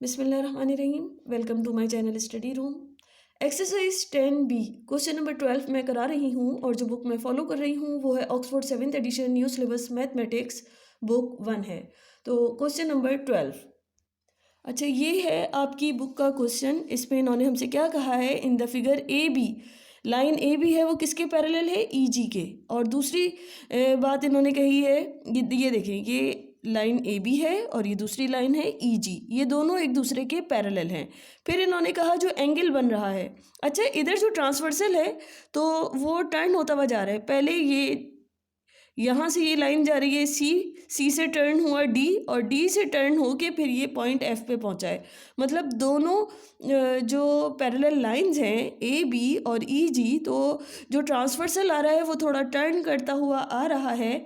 बिस्मिल्लाहिर्रहमानिर्रहीम। Welcome to my channel study room. Exercise 10B question number 12 मैं करा रही हूँ और जो बुक मैं फॉलो कर रही हूँ वो है Oxford 7th edition new syllabus mathematics book 1 है। तो क्वेश्चन नंबर 12। अच्छा, ये है आपकी बुक का क्वेश्चन। इसमें इन्होंने हमसे क्या कहा है, in the figure A B, line A B है वो किसके पैरेलल है, ई जी के। और दूसरी बात इन्होंने कही है, ये देखें, ये लाइन ए बी है और ये दूसरी लाइन है ई जी, ये दोनों एक दूसरे के पैरेलल हैं। फिर इन्होंने कहा जो एंगल बन रहा है, अच्छा इधर जो ट्रांसवर्सल है तो वो टर्न होता हुआ जा रहा है। पहले ये यहाँ से ये लाइन जा रही है सी से टर्न हुआ डी और डी से टर्न होके फिर ये पॉइंट एफ पे पहुँचा है। मतलब दोनों जो पैरेलल लाइंस हैं ए बी और ई जी, तो जो ट्रांसवर्सल आ रहा है वो थोड़ा टर्न करता हुआ आ रहा है।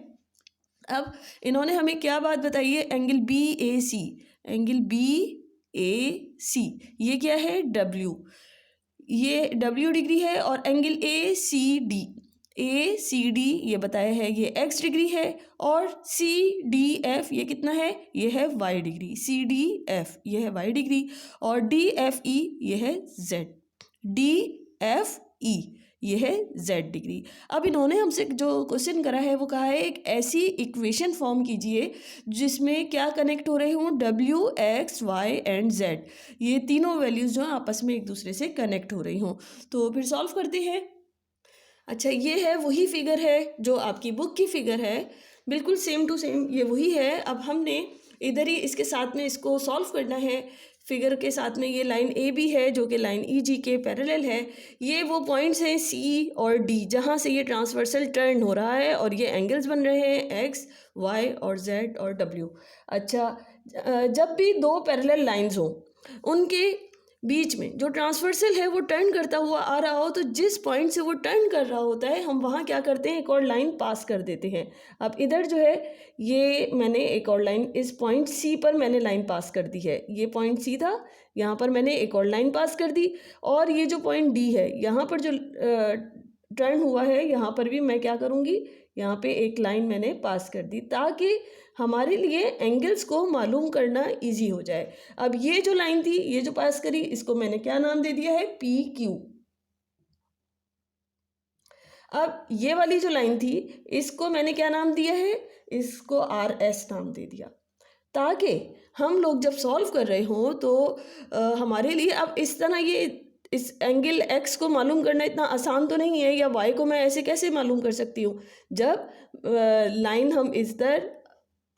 अब इन्होंने हमें क्या बात बताई है, एंगल बी ए सी, एंगल बी ए सी ये क्या है, डब्ल्यू, ये डब्ल्यू डिग्री है। और एंगल ए सी डी ये बताया है ये एक्स डिग्री है। और सी डी एफ ये कितना है, ये है Y degree, C D F ये है वाई डिग्री। और डी एफ ई ये है जेड, डी एफ ई ये है जेड डिग्री। अब इन्होंने हमसे जो क्वेश्चन करा है वो कहा है एक ऐसी इक्वेशन फॉर्म कीजिए जिसमें क्या कनेक्ट हो रहे हों, W X Y and Z, ये तीनों वैल्यूज़ जो आपस में एक दूसरे से कनेक्ट हो रही हों। तो फिर सॉल्व करते हैं। अच्छा, ये है वही फिगर है जो आपकी बुक की फिगर है, बिल्कुल सेम टू सेम ये वही है। अब हमने इधर ही इसके साथ में इसको सॉल्व करना है। फिगर के साथ में ये लाइन ए बी है जो कि लाइन ई जी के पैरेलल है। ये वो पॉइंट्स हैं सी और डी जहाँ से ये ट्रांसवर्सल टर्न हो रहा है और ये एंगल्स बन रहे हैं एक्स वाई और जेड और डब्ल्यू। अच्छा, जब भी दो पैरेलल लाइंस हों उनके बीच में जो ट्रांसवर्सल है वो टर्न करता हुआ आ रहा हो, तो जिस पॉइंट से वो टर्न कर रहा होता है हम वहाँ क्या करते हैं, एक और लाइन पास कर देते हैं। अब इधर जो है ये मैंने एक और लाइन इस पॉइंट सी पर मैंने लाइन पास कर दी है, ये पॉइंट सी था, यहाँ पर मैंने एक और लाइन पास कर दी। और ये जो पॉइंट डी है यहाँ पर जो टर्न हुआ है यहाँ पर भी मैं क्या करूँगी, यहाँ पे एक लाइन मैंने पास कर दी ताकि हमारे लिए एंगल्स को मालूम करना इजी हो जाए। अब ये जो लाइन थी ये जो पास करी इसको मैंने क्या नाम दे दिया है, पी क्यू। अब ये वाली जो लाइन थी इसको मैंने क्या नाम दिया है, इसको आर एस नाम दे दिया, ताकि हम लोग जब सॉल्व कर रहे हों तो हमारे लिए अब इस तरह ये इस एंगल एक्स को मालूम करना इतना आसान तो नहीं है, या वाई को मैं ऐसे कैसे मालूम कर सकती हूँ। जब लाइन हम इस तरह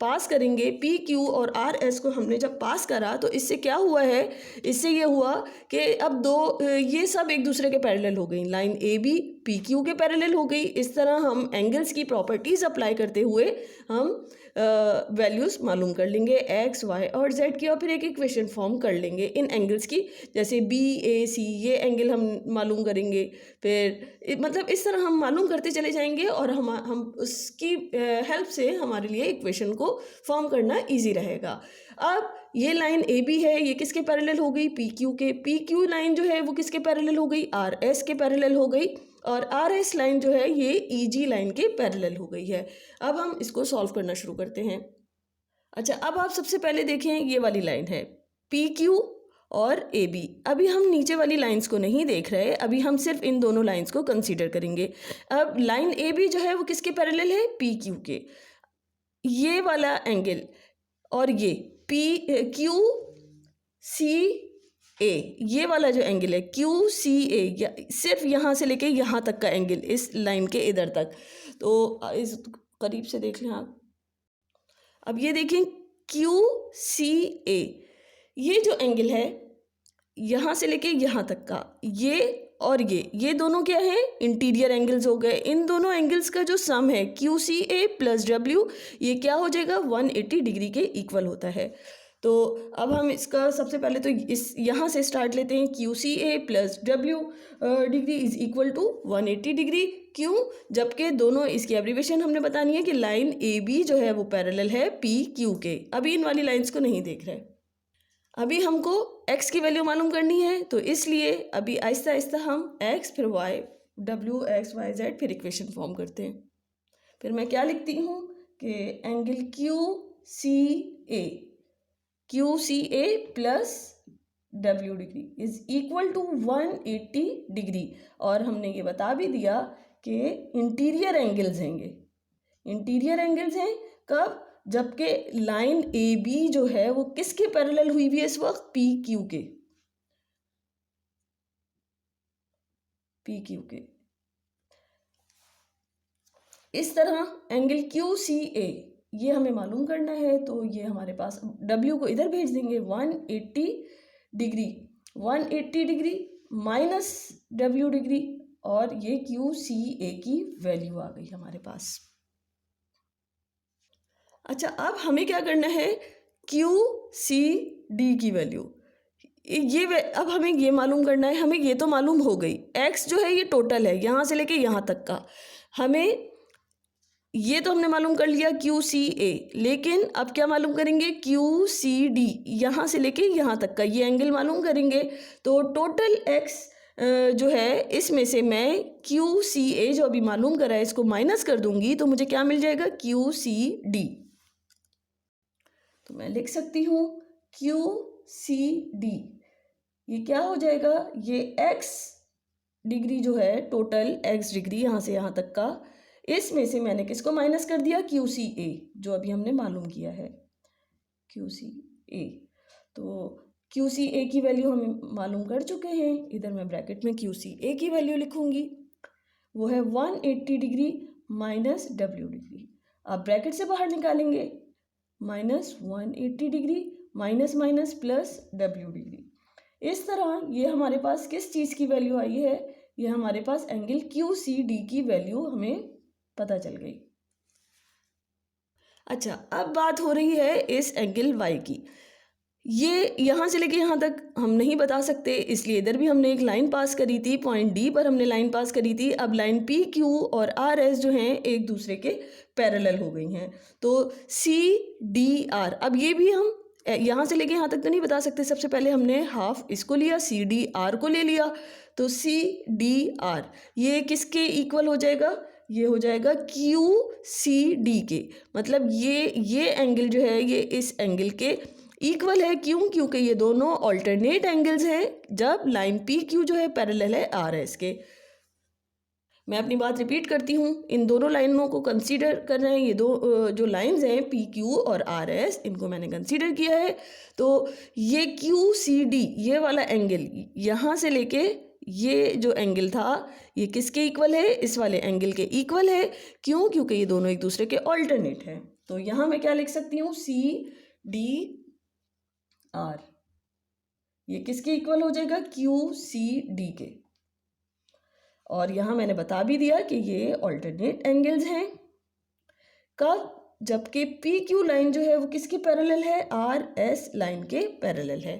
पास करेंगे, पी क्यू और आर एस को हमने जब पास करा तो इससे क्या हुआ है, इससे ये हुआ कि अब दो ये सब एक दूसरे के पैरेलल हो गई, line A B P Q के पैरेलल हो गई। इस तरह हम एंगल्स की प्रॉपर्टीज़ अप्लाई करते हुए हम वैल्यूज़ मालूम कर लेंगे एक्स वाई और जेड की, और फिर एक इक्वेशन फॉर्म कर लेंगे इन एंगल्स की। जैसे बी ए सी ये एंगल हम मालूम करेंगे, फिर मतलब इस तरह हम मालूम करते चले जाएंगे और हम उसकी हेल्प से हमारे लिए इक्वेशन को फॉर्म करना इजी रहेगा। अब ये लाइन ए बी है, ये किसके पैरेलल हो गई, पी क्यू के। पी क्यू लाइन जो है वो किसके पैरेलल हो गई, आर एस के पैरेलल हो गई। और आर एस लाइन जो है ये ई जी लाइन के पैरेलल हो गई है। अब हम इसको सॉल्व करना शुरू करते हैं। अच्छा, अब आप सबसे पहले देखें ये वाली लाइन है पी क्यू और ए बी। अभी हम नीचे वाली लाइंस को नहीं देख रहे, अभी हम सिर्फ इन दोनों लाइंस को कंसीडर करेंगे। अब लाइन ए बी जो है वो किसके पैरेलल है, पी क्यू के। ये वाला एंगल और ये पी क्यू सी ए, ये वाला जो एंगल है क्यू सी ए, सिर्फ यहाँ से लेके यहाँ तक का एंगल इस लाइन के इधर तक, तो इस करीब से देख लें आप। अब ये देखें क्यू सी ए, ये जो एंगल है यहाँ से लेके यहाँ तक का, ये और ये दोनों क्या है, इंटीरियर एंगल्स हो गए। इन दोनों एंगल्स का जो सम है Q C A plus W, ये क्या हो जाएगा, 180 डिग्री के इक्वल होता है। तो अब हम इसका सबसे पहले तो इस यहाँ से स्टार्ट लेते हैं, Q C A plus W degree is equal to 180 degree. क्यों, जबकि दोनों इसकी एब्रीवेशन हमने बतानी है कि लाइन ए बी जो है वो पैरेलल है पी क्यू के। अभी इन वाली लाइन्स को नहीं देख रहे, अभी हमको x की वैल्यू मालूम करनी है, तो इसलिए अभी आहिस्ता आहिस्ता हम x फिर y, w x y z फिर इक्वेशन फॉर्म करते हैं। फिर मैं क्या लिखती हूँ कि angle Q C A QCA plus W degree is equal to 180 degree. और हमने ये बता भी दिया कि इंटीरियर एंगल्स हैंगे, इंटीरियर एंगल्स हैं कब, जबकि लाइन AB जो है वो किसके पैरेलल हुई हुई है इस वक्त, PQ के। इस तरह एंगल QCA ये हमें मालूम करना है, तो ये हमारे पास W को इधर भेज देंगे 180 degree, 180 degree minus W degree, और ये QCA की वैल्यू आ गई हमारे पास। अच्छा, अब हमें क्या करना है, QCD की वैल्यू, अब हमें ये मालूम करना है, हमें ये तो मालूम हो गई, x जो है ये टोटल है यहाँ से लेके यहाँ तक का, हमें ये तो हमने मालूम कर लिया QCA, लेकिन अब क्या मालूम करेंगे, QCD यहाँ से लेके यहाँ तक का ये एंगल मालूम करेंगे। तो टोटल x जो है इसमें से मैं QCA जो अभी मालूम करा है इसको माइनस कर दूंगी, तो मुझे क्या मिल जाएगा, QCD। तो मैं लिख सकती हूँ QCD, ये क्या हो जाएगा, ये x डिग्री जो है टोटल x डिग्री यहाँ से यहाँ तक का, इसमें से मैंने किसको माइनस कर दिया, QCA जो अभी हमने मालूम किया है, QCA। तो QCA की वैल्यू हम मालूम कर चुके हैं, इधर मैं ब्रैकेट में QCA की वैल्यू लिखूंगी, वो है 180 डिग्री माइनस W डिग्री। आप ब्रैकेट से बाहर निकालेंगे, minus 180 degree minus minus plus W degree. इस तरह ये हमारे पास किस चीज़ की वैल्यू आई है, ये हमारे पास एंगल QCD की वैल्यू हमें पता चल गई। अच्छा, अब बात हो रही है इस एंगल Y की, ये यहाँ से लेके यहाँ तक हम नहीं बता सकते, इसलिए इधर भी हमने एक लाइन पास करी थी, पॉइंट D पर हमने लाइन पास करी थी। अब लाइन PQ और RS जो हैं एक दूसरे के पैरेलल हो गई हैं, तो CDR, अब ये भी हम यहाँ से लेके यहाँ तक तो नहीं बता सकते, सबसे पहले हमने हाफ इसको लिया, CDR को ले लिया, तो CDR ये किसके इक्वल हो जाएगा, ये हो जाएगा QCD के, मतलब ये एंगल जो है ये इस एंगल के इक्वल है, क्यों, क्योंकि ये दोनों ऑल्टरनेट एंगल्स हैं जब लाइन PQ जो है पैरेलल है RS के। मैं अपनी बात रिपीट करती हूँ, इन दोनों लाइनों को कंसीडर कर रहे हैं, ये दो जो लाइंस हैं PQ और RS, इनको मैंने कंसीडर किया है। तो ये QCD ये वाला एंगल यहाँ से लेके ये जो एंगल था ये किसके इक्वल है, इस वाले एंगल के इक्वल है, क्यों, क्योंकि ये दोनों एक दूसरे के ऑल्टरनेट हैं। तो यहाँ मैं क्या लिख सकती हूँ, CDR ये किसके इक्वल हो जाएगा, QCD के। और यहाँ मैंने बता भी दिया कि ये ऑल्टरनेट एंगल्स हैं कब, जबकि PQ लाइन जो है वो किसके पैरेलल है, RS लाइन के पैरेलल है।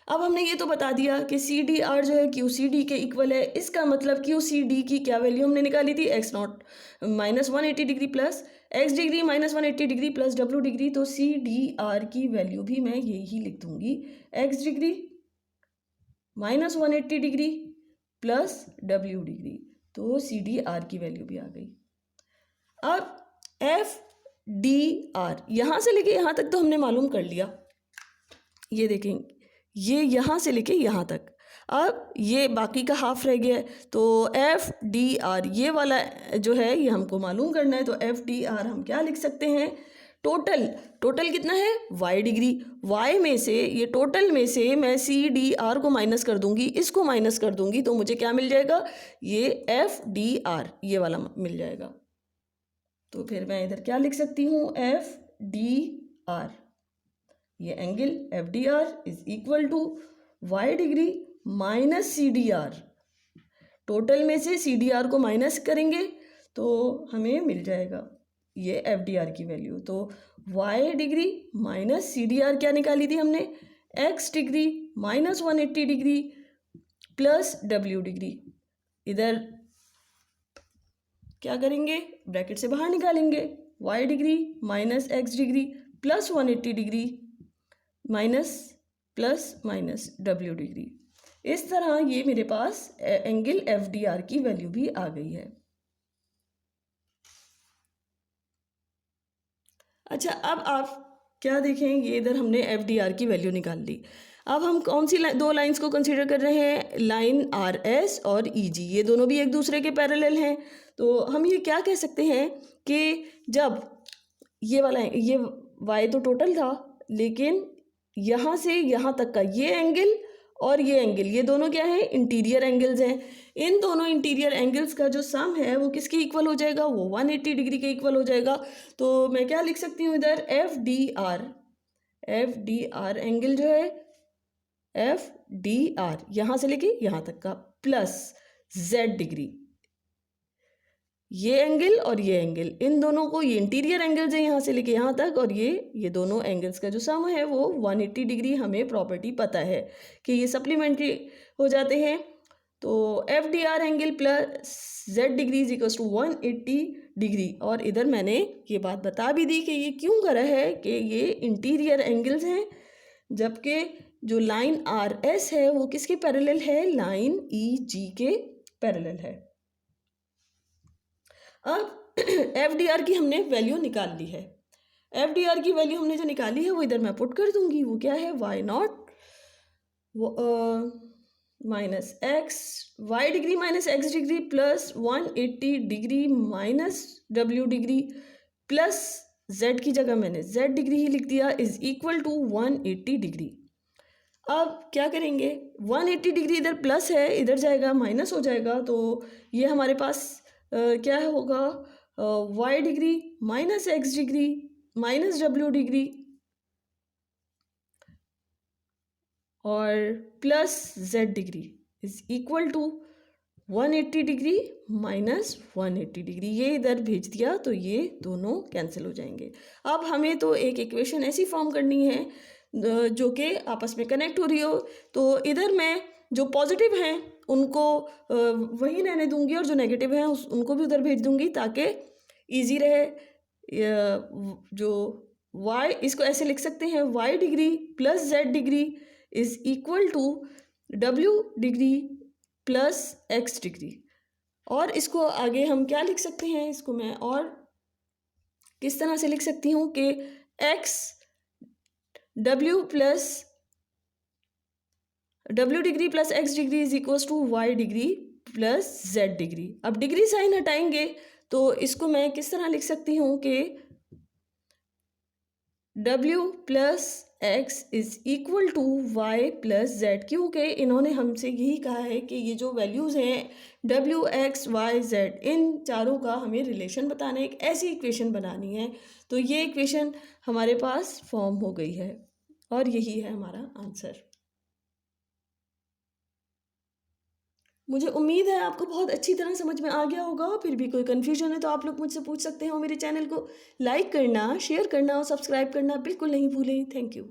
अब हमने ये तो बता दिया कि CDR जो है QCD के इक्वल है, इसका मतलब QCD की क्या वैल्यू हमने निकाली थी, x0 minus 180 degree plus x degree minus 180 degree plus W degree. तो CDR की वैल्यू भी मैं यही लिख दूंगी, x degree minus 180 degree plus W degree, तो CDR की वैल्यू भी आ गई। अब FDR यहाँ से लेके यहाँ तक तो हमने मालूम कर लिया, ये देखेंगे ये यहाँ से लेके यहाँ तक, अब ये बाकी का हाफ रह गया है, तो FDR ये वाला जो है ये हमको मालूम करना है। तो FDR हम क्या लिख सकते हैं, टोटल कितना है, y डिग्री, y में से ये टोटल में से मैं CDR को माइनस कर दूंगी, इसको माइनस कर दूंगी, तो मुझे क्या मिल जाएगा, ये FDR ये वाला मिल जाएगा। तो फिर मैं इधर क्या लिख सकती हूँ, FDR ये angle FDR is equal to y degree minus CDR, total में से CDR को माइनस करेंगे तो हमें मिल जाएगा ये FDR की वैल्यू। तो y डिग्री माइनस CDR क्या निकाली थी हमने, x degree minus 180 degree plus W degree, इधर क्या करेंगे, ब्रैकेट से बाहर निकालेंगे, y degree minus x degree plus 180 degree minus plus minus W degree. इस तरह ये मेरे पास एंगल FDR की वैल्यू भी आ गई है। अच्छा, अब आप क्या देखें, ये इधर हमने FDR की वैल्यू निकाल ली। अब हम कौन सी दो लाइंस को कंसीडर कर रहे हैं, लाइन RS और EG, ये दोनों भी एक दूसरे के पैरेलल हैं। तो हम ये क्या कह सकते हैं कि जब ये वाला ये y तो टोटल था, लेकिन यहाँ से यहाँ तक का ये एंगल और ये एंगल, ये दोनों क्या है, इंटीरियर एंगल्स हैं। इन दोनों इंटीरियर एंगल्स का जो सम है वो किसके इक्वल हो जाएगा, वो 180 डिग्री के इक्वल हो जाएगा। तो मैं क्या लिख सकती हूँ इधर, FDR एंगल जो है, FDR यहाँ से लेके यहाँ तक का प्लस Z डिग्री, ये एंगल और ये एंगल, इन दोनों को, ये इंटीरियर एंगल्स है यहाँ से लेके यहाँ तक, और ये दोनों एंगल्स का जो सम है वो 180 डिग्री, हमें प्रॉपर्टी पता है कि ये सप्लीमेंट्री हो जाते हैं। तो FDR angle plus Z degree is equals to 180 degree. और इधर मैंने ये बात बता भी दी कि ये क्यों करा है कि ये इंटीरियर एंगल्स हैं, जबकि जो लाइन RS है वो किसके पैरेलल है, लाइन EG के पैरेलल है। अब FDR की हमने वैल्यू निकाल ली है। FDR की वैल्यू हमने जो निकाली है वो इधर मैं पुट कर दूंगी। वो क्या है, y0 minus X, Y degree minus x degree plus 180 degree minus W degree plus Z की जगह मैंने Z डिग्री ही लिख दिया, इज इक्वल टू 180 डिग्री। अब क्या करेंगे, 180 डिग्री इधर प्लस है, इधर जाएगा माइनस हो जाएगा, तो ये हमारे पास क्या होगा, y degree minus x degree minus W degree और plus Z degree is equal to 180 degree minus 180 degree. ये इधर भेज दिया तो ये दोनों कैंसिल हो जाएंगे। अब हमें तो एक इक्वेशन ऐसी फॉर्म करनी है जो कि आपस में कनेक्ट हो रही हो। तो इधर मैं जो पॉजिटिव हैं उनको वही रहने दूंगी और जो नेगेटिव हैं उनको भी उधर भेज दूंगी ताकि इजी रहे। जो y, इसको ऐसे लिख सकते हैं, y degree plus Z degree is equal to W degree plus X degree. और इसको आगे हम क्या लिख सकते हैं, इसको मैं और किस तरह से लिख सकती हूँ कि X W degree plus X degree is equals to Y degree plus Z degree. अब डिग्री साइन हटाएंगे तो इसको मैं किस तरह लिख सकती हूँ कि W plus X is equal to Y plus Z, क्योंकि इन्होंने हमसे यही कहा है कि ये जो वैल्यूज़ हैं W, X, Y, Z, इन चारों का हमें रिलेशन बताना है, एक ऐसी इक्वेशन बनानी है। तो ये इक्वेशन हमारे पास फॉर्म हो गई है और यही है हमारा आंसर। मुझे उम्मीद है आपको बहुत अच्छी तरह समझ में आ गया होगा। फिर भी कोई कन्फ्यूजन है तो आप लोग मुझसे पूछ सकते हैं। मेरे चैनल को लाइक करना, शेयर करना और सब्सक्राइब करना बिल्कुल नहीं भूलें। Thank you.